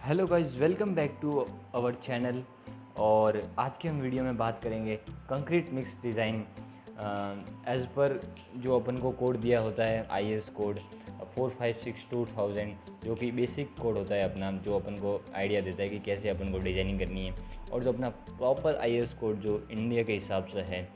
Hello guys, welcome back to our channel. और आज के हम वीडियो में बात करेंगे concrete mix design as per जो अपन को कोड दिया होता है IS कोड 4562,000, जो कि बेसिक कोड होता है अपना, जो अपन को आइडिया देता है कि कैसे अपन को डिज़ाइनिंग करनी है। और जो अपना प्रॉपर IS कोड जो इंडिया के हिसाब से है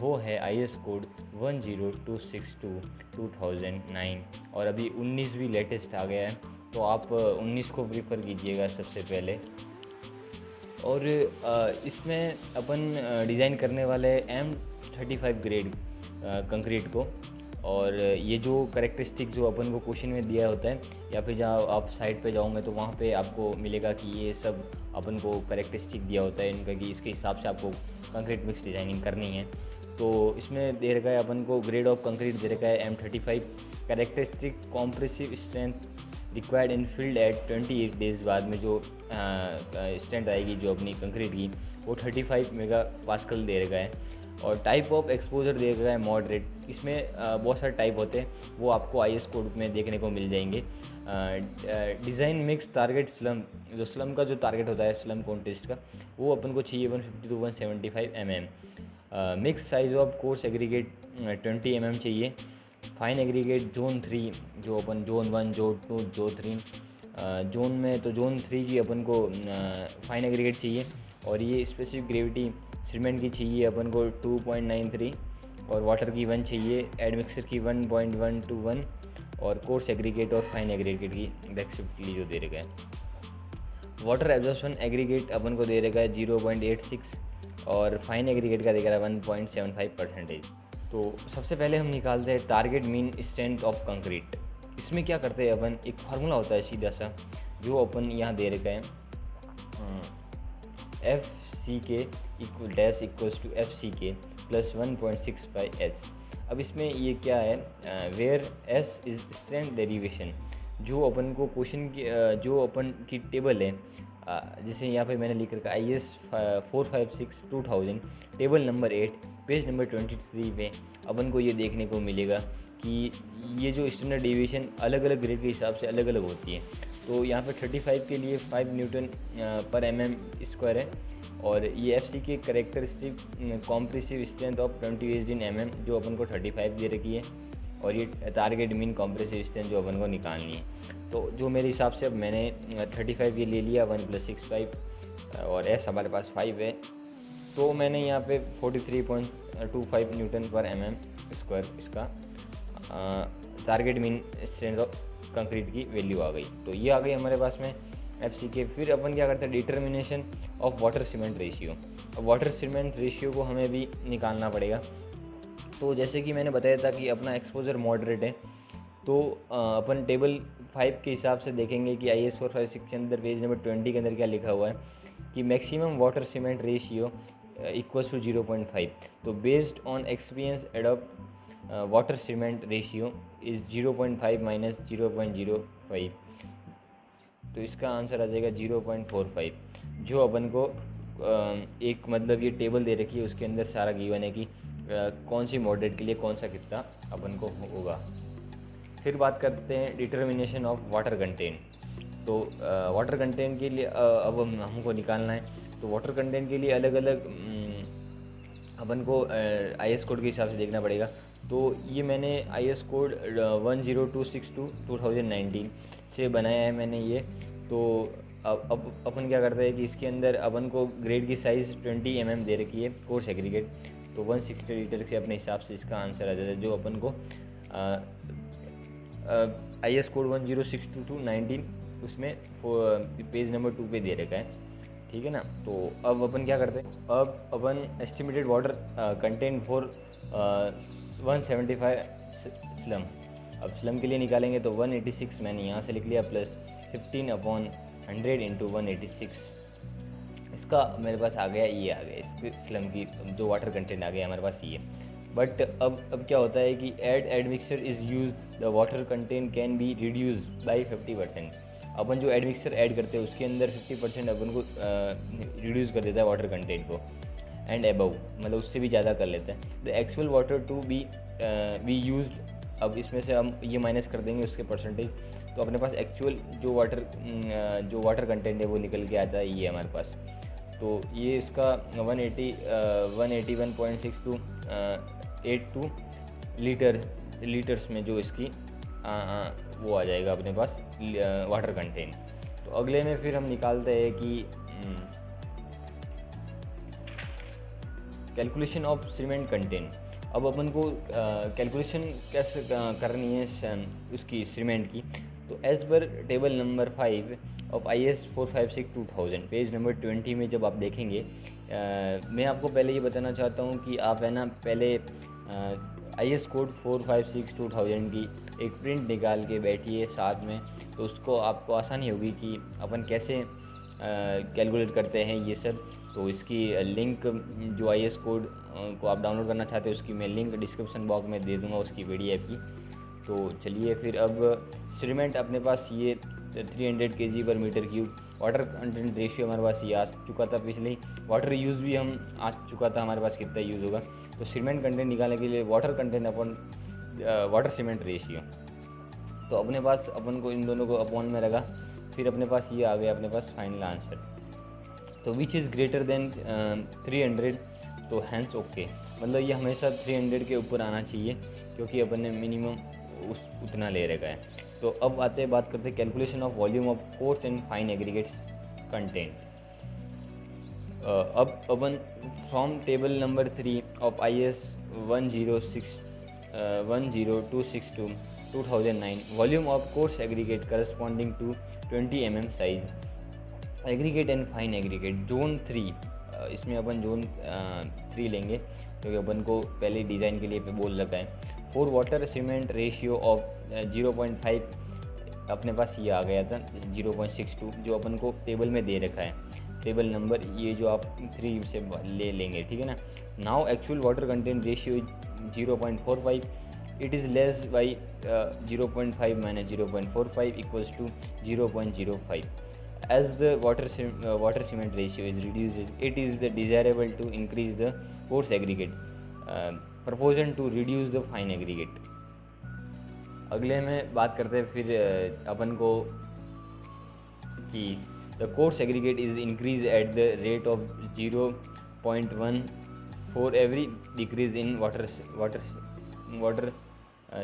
वो है IS कोड 10262/2009। और अभी 19 भी लेटेस्ट आ गया है, तो आप 19 को प्रीफर कीजिएगा सबसे पहले। और इसमें अपन डिज़ाइन करने वाले M35 ग्रेड कंक्रीट को। और ये जो करेक्टरिस्टिक जो अपन को क्वेश्चन में दिया होता है, या फिर जहाँ आप साइट पे जाओगे तो वहाँ पे आपको मिलेगा कि ये सब अपन को करेक्टरिस्टिक दिया होता है इनका, कि इसके हिसाब से आपको कंक्रीट मिक्स डिज़ाइनिंग करनी है। तो इसमें दे रखा है अपन को ग्रेड ऑफ कंक्रीट दे रखा है M35, characteristic compressive strength required in field at 28 days. बाद में जो स्ट्रेंथ आएगी जो अपनी कंक्रीट की, वो 35 मेगा पास्कल दे रखा है। और टाइप ऑफ एक्सपोजर दे रखा है मॉडरेट। इसमें बहुत सारे टाइप होते हैं, वो आपको IS कोड में देखने को मिल जाएंगे। डिज़ाइन मिक्स टारगेट स्लम, जो स्लम का जो टारगेट होता है स्लम कॉन्टेस्ट का, वो अपन को चाहिए 150 to 175 mm। Mix size of coarse aggregate 20 mm चाहिए। फाइन एग्रीगेट जोन 3, जो अपन जोन 1 जोन 2 जोन 3, जोन में तो जोन 3 की अपन को फाइन एग्रीगेट चाहिए। और ये स्पेसिफिक ग्रेविटी सीमेंट की चाहिए अपन को 2.93, और वाटर की 1 चाहिए, एडमिक्सर की 1.1 to 1, और कोर्स एग्रीगेट और फाइन एग्रीगेट की फ्लेक्सिबिलिटी जो दे रखा है। वाटर एब्जॉर्प्शन एग्रीगेट अपन को दे रखा है 0.86, और फाइन एग्रीगेट का दे रहा है 1.75%। तो सबसे पहले हम निकालते हैं target mean strength of concrete. इसमें क्या करते हैं अपन, एक फार्मूला होता है सीधा सा, जो अपन यहाँ दे रखा है FCK equal dash equals to FCK plus 1.65S। अब इसमें ये क्या है, where S is strength derivation. जो अपन को क्वेश्चन की जो अपन की टेबल है, जैसे यहाँ पे मैंने लिख रखा IS 456/2000 table number 8 page number 23 में अपन को ये देखने को मिलेगा कि ये जो स्टैंडर्ड डेविएशन अलग अलग ग्रेड के हिसाब से अलग अलग होती है। तो यहाँ पे 35 के लिए 5 न्यूटन पर mm² है। और ये FC के characteristic compressive strength of 20 in mm, जो अपन को 35 दे रखी है। और ये टारगेट मीन कॉम्प्रेसिव स्ट्रेंथ जो अपन को निकालनी है। तो जो मेरे हिसाब से अब मैंने 35 ये ले लिया, 1 + 6 5, और S हमारे पास 5 है। तो मैंने यहाँ पे 43.25 न्यूटन पर mm² इसका target mean strength of concrete की वैल्यू आ गई। तो ये आ गई हमारे पास में FCK। फिर अपन क्या करते हैं, determination of water cement ratio. अब वाटर सीमेंट रेशियो को हमें भी निकालना पड़ेगा। तो जैसे कि मैंने बताया था कि अपना एक्सपोजर मॉडरेट है, तो अपन टेबल 5 के हिसाब से देखेंगे कि IS 456 के अंदर पेज नंबर 20 के अंदर क्या लिखा हुआ है कि maximum water cement ratio equals to 0.5। तो based on experience adopt water cement ratio is 0.5 minus 0.05। तो इसका आंसर आ जाएगा 0.45। जो अपन को एक मतलब ये टेबल दे रखी है, उसके अंदर सारा गिवन है कि कौन सी मॉडरेट के लिए कौन सा कितना अपन को होगा। फिर बात करते हैं डिटर्मिनेशन ऑफ वाटर कंटेंट। तो वाटर कंटेंट के लिए अब हमको निकालना है। तो वाटर कंटेंट के लिए अलग अलग अपन को IS कोड के हिसाब से देखना पड़ेगा। तो ये मैंने IS कोड 10262/2019 से बनाया है मैंने ये। तो अब अपन क्या करते हैं कि इसके अंदर अपन को ग्रेड की साइज़ 20 mm दे रखी है, कोर्स एग्रीगेट। तो 160 लीटर से अपने हिसाब से इसका आंसर आ जाता है, जो अपन को IS कोड 10622/19 उसमें पेज नंबर 2 पे दे रखा है। ठीक है ना। तो अब अपन क्या करते हैं, अब अपन estimated water content for 175 slump. अब स्लम के लिए निकालेंगे तो 186 मैंने यहाँ से लिख लिया, प्लस 15/100 × 186। इसका मेरे पास आ गया, ये आ गया इसके स्लम की जो वाटर कंटेंट आ गया हमारे पास ये। बट अब क्या होता है कि admixture is use the water content can be reduce by 50%। अपन जो एडमिक्सर ऐड करते हैं उसके अंदर 50% अपन को रिड्यूस कर देता है वाटर कंटेंट को, एंड अबव मतलब उससे भी ज़्यादा कर लेता है। The actual water to be used, अब इसमें से हम ये माइनस कर देंगे उसके परसेंटेज, तो अपने पास एक्चुअल जो वाटर कंटेंट है वो निकल के आता है ये हमारे पास। तो ये इसका 181.62 82 लीटर्स में जो इसकी वो आ जाएगा अपने पास वाटर कंटेंट। तो अगले में फिर हम निकालते हैं कि कैलकुलेशन ऑफ सीमेंट कंटेंट। अब अपन को कैलकुलेशन कैसे करनी है उसकी सीमेंट की। तो as per table number 5 of IS 456/2000 page number 20 में जब आप देखेंगे, मैं आपको पहले ये बताना चाहता हूँ कि आप है ना पहले IS कोड 456/2000 की एक प्रिंट निकाल के बैठिए साथ में, तो उसको आपको आसानी होगी कि अपन कैसे कैलकुलेट करते हैं ये सब। तो इसकी लिंक जो IS कोड को आप डाउनलोड करना चाहते हैं उसकी मैं लिंक डिस्क्रिप्शन बॉक्स में दे दूंगा उसकी PDF की। तो चलिए फिर अब सीमेंट अपने पास ये 300 kg/m3 वाटर कंटेंट रेशियो हमारे पास ये आ चुका था पिछले, वाटर यूज़ भी हम आ चुका था हमारे पास कितना यूज़ होगा। तो सीमेंट कंटेंट निकालने के लिए वाटर कंटेंट अपन वाटर सीमेंट रेशियो, तो अपने पास अपन को इन दोनों को अपॉन में रखा, फिर अपने पास ये आ गया अपने पास फाइनल आंसर। तो विच इज़ ग्रेटर देन 300, तो हैंस ओके, मतलब ये हमेशा 300 के ऊपर आना चाहिए क्योंकि अपन ने मिनिमम उतना ले रखा है। तो अब आते हैं बात करते हैं calculation of volume of coarse and fine aggregates content. अब अपन from table number 3 of IS 10262/2009 volume of coarse aggregate corresponding to 20 mm size aggregate and fine aggregate zone 3, इसमें अपन जोन 3 लेंगे क्योंकि अपन को पहले डिज़ाइन के लिए पे बोल रखा है। For water cement ratio of 0.5 अपने पास ये आ गया था 0.62 जो अपन को टेबल में दे रखा है, टेबल नंबर ये जो आप 3 से ले लेंगे, ठीक है ना। Now actual water content ratio 0.45, it is less by 0.5 minus 0.45 equals to 0.05। As the water cement ratio is reduced, it is desirable to increase the coarse aggregate proportion to reduce the fine aggregate। अगले में बात करते हैं फिर अपन को कि the coarse aggregate is increased at the rate of 0.1 for every decrease in water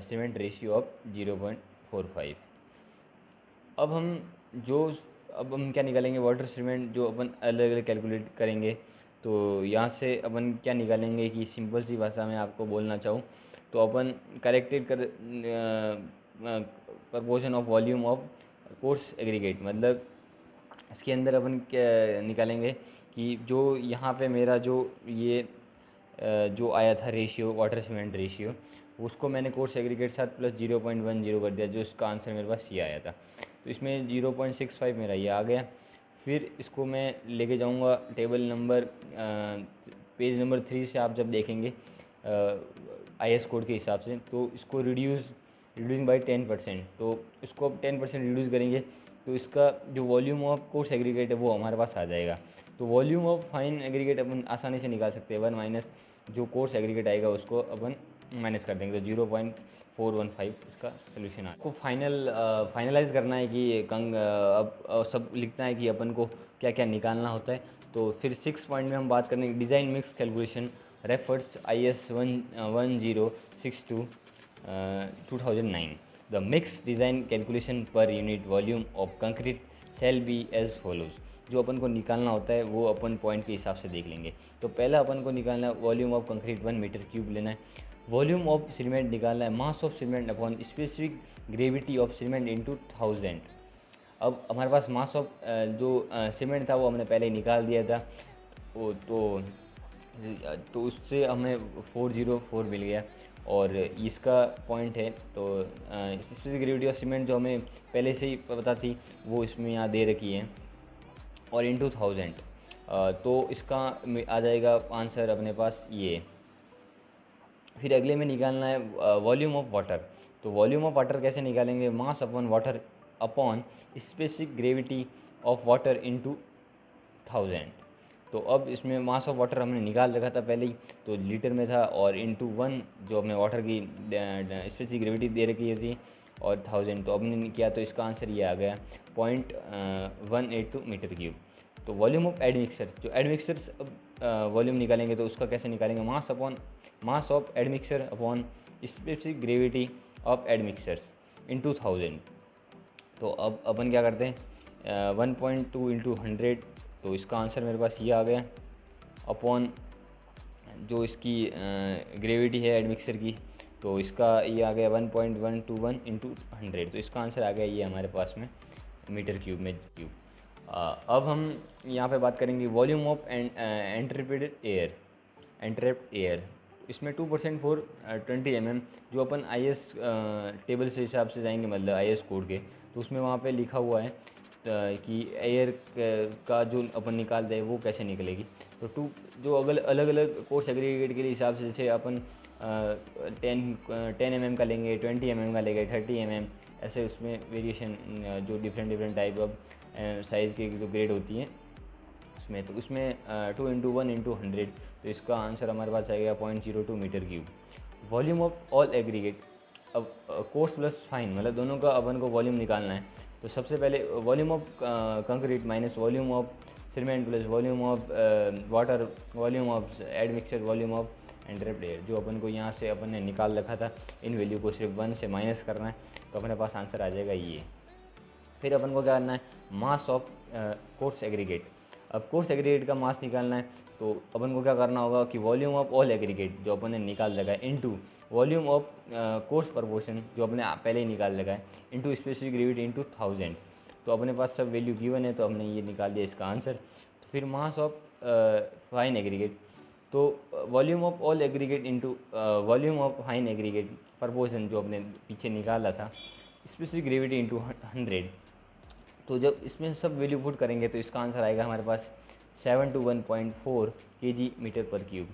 cement ratio of 0.45। अब हम क्या निकालेंगे, वाटर सीमेंट जो अपन अलग अलग कैलकुलेट करेंगे। तो यहाँ से अपन क्या निकालेंगे कि सिंपल सी भाषा में आपको बोलना चाहूँ तो अपन करेक्टेड कर proportion of volume of coarse aggregate, मतलब इसके अंदर अपन क्या निकालेंगे कि जो यहाँ पे मेरा जो ये जो आया था रेशियो वाटर सीमेंट रेशियो, उसको मैंने कोर्स एग्रीगेट साथ प्लस 0.10 कर दिया, जो इसका आंसर मेरे पास ये आया था। तो इसमें 0.65 मेरा ये आ गया। फिर इसको मैं लेके जाऊंगा टेबल नंबर पेज नंबर 3 से, आप जब देखेंगे IS कोड के हिसाब से, तो इसको रिड्यूसिंग बाई 10%, तो इसको अब 10% रिड्यूस करेंगे तो इसका जो वॉल्यूम ऑफ कोर्स एग्रीगेट है वो हमारे पास आ जाएगा। तो वॉल्यूम ऑफ फाइन एग्रीगेट अपन आसानी से निकाल सकते हैं, 1 माइनस जो कोर्स एग्रीगेट आएगा उसको अपन माइनस कर देंगे, तो 0.415 इसका सोल्यूशन आपको फाइनलाइज करना है कि अब सब लिखना है कि अपन को क्या क्या निकालना होता है। तो फिर 6 पॉइंट में हम बात करेंगे design mix calculation refers IS 1062/2009। The mix design calculation per unit volume of concrete shall be as follows. जो अपन को निकालना होता है वो अपन पॉइंट के हिसाब से देख लेंगे। तो पहला अपन को निकालना है volume of concrete 1 metre cube लेना है, वॉल्यूम ऑफ सीमेंट निकालना है, mass of cement upon specific gravity of cement into 1000। अब हमारे पास मास ऑफ जो सीमेंट था वो हमने पहले ही निकाल दिया था, वो तो उससे हमें 404 मिल गया, और इसका पॉइंट है तो स्पेसिफिक ग्रेविटी ऑफ सीमेंट जो हमें पहले से ही पता थी वो इसमें यहाँ दे रखी है, और इनटू 1000, तो इसका आ जाएगा आंसर अपने पास ये। फिर अगले में निकालना है वॉल्यूम ऑफ वाटर। तो वॉल्यूम ऑफ वाटर कैसे निकालेंगे, mass upon water upon specific gravity of water into 1000। तो अब इसमें मास ऑफ वाटर हमने निकाल रखा था पहले ही, तो लीटर में था, और इनटू 1 जो हमने वाटर की स्पेसिफिक ग्रेविटी दे रखी थी और 1000, तो अब हमने किया तो इसका आंसर ये आ गया 0.182 मीटर क्यूब। तो वॉल्यूम ऑफ एडमिक्सर, जो एडमिक्सर्स अब वॉल्यूम निकालेंगे तो उसका कैसे निकालेंगे, mass of admixture upon specific gravity of admixtures into 1000। तो अब अपन क्या करते हैं 1.2 इंटू 100, तो इसका आंसर मेरे पास ये आ गया अपॉन जो इसकी ग्रेविटी है एडमिक्सर की, तो इसका ये आ गया 1.121 इंटू 100, तो इसका आंसर आ गया ये हमारे पास में मीटर क्यूब में क्यूब। अब हम यहाँ पे बात करेंगे वॉल्यूम ऑफ एंट्रैप्ड एयर। इसमें 2% फॉर 20 mm, जो अपन IS टेबल से हिसाब से जाएंगे, मतलब IS कोड के, तो उसमें वहाँ पे लिखा हुआ है कि एयर का जो अपन निकालते हैं वो कैसे निकलेगी। तो जो अलग अलग कोर्स एग्रीगेट के लिए हिसाब से, जैसे अपन 10 mm का लेंगे, 20 mm का लेंगे, 30 mm, ऐसे उसमें वेरिएशन जो डिफरेंट टाइप ऑफ साइज़ की जो ग्रेड होती हैं उसमें, तो उसमें 2 इंटू 1 इंटू 100, तो इसका आंसर हमारे पास आएगा 0.02 metre cube. Volume of all aggregate, अब कोर्स प्लस फाइन, मतलब दोनों का अपन को वॉल्यूम निकालना है। तो सबसे पहले volume of concrete minus volume of cement plus volume of water, volume of admixture, volume of entrapped air, जो अपन को यहाँ से अपन ने निकाल रखा था, इन वैल्यू को सिर्फ 1 से माइनस करना है, तो अपने पास आंसर आ जाएगा ये। फिर अपन को क्या करना है, मास ऑफ कोर्स एग्रीगेट। अब कोर्स एग्रीगेट का मास निकालना है, तो अपन को क्या करना होगा कि वॉल्यूम ऑफ ऑल एग्रीगेट जो अपन ने निकाल लगा है into volume of course proportion जो अपने पहले ही निकाल लगा है इनटू स्पेसिफिक ग्रेविटी इंटू 1000। तो अपने पास सब वैल्यू गिवन है, तो हमने ये निकाल दिया इसका आंसर। तो फिर मास ऑफ फाइन एग्रीगेट, तो volume of all aggregate into volume of fine aggregate proportion जो अपने पीछे निकाला था स्पेसिफिक ग्रेविटी इंटू 100। तो जब इसमें सब वैल्यू पुट करेंगे तो इसका आंसर आएगा हमारे पास 721.4 kg मीटर पर क्यूब।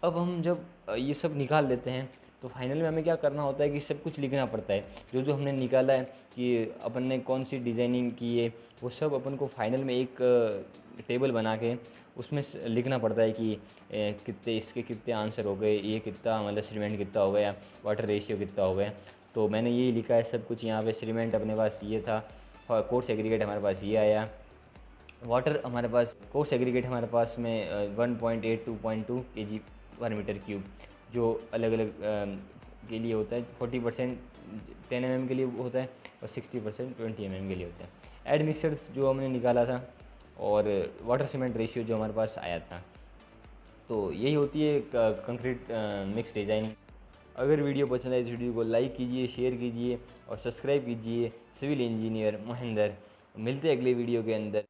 अब हम जब ये सब निकाल लेते हैं तो फाइनल में हमें क्या करना होता है कि सब कुछ लिखना पड़ता है, जो जो हमने निकाला है कि अपन ने कौन सी डिज़ाइनिंग की है, वो सब अपन को फाइनल में एक टेबल बना के उसमें लिखना पड़ता है कि कितने इसके कितने आंसर हो गए, ये कितना मतलब सीमेंट कितना हो गया, वाटर रेशियो कितना हो गया। तो मैंने यही लिखा है सब कुछ यहाँ पे। सीमेंट अपने पास ये था, कोर्स एग्रीगेट हमारे पास ये आया, वाटर हमारे पास कोर्स एग्रीगेट हमारे पास में 1.82.2 kg पर मीटर क्यूब, जो अलग अलग के लिए होता है। 40% 10 mm के लिए होता है और 60% 20 mm के लिए होता है। एड मिक्सर्स जो हमने निकाला था और वाटर सीमेंट रेशियो जो हमारे पास आया था। तो यही होती है कंक्रीट मिक्स डिज़ाइन। अगर वीडियो पसंद आए इस वीडियो को लाइक कीजिए, शेयर कीजिए और सब्सक्राइब कीजिए। सिविल इंजीनियर महेंद्र, मिलते हैं अगले वीडियो के अंदर।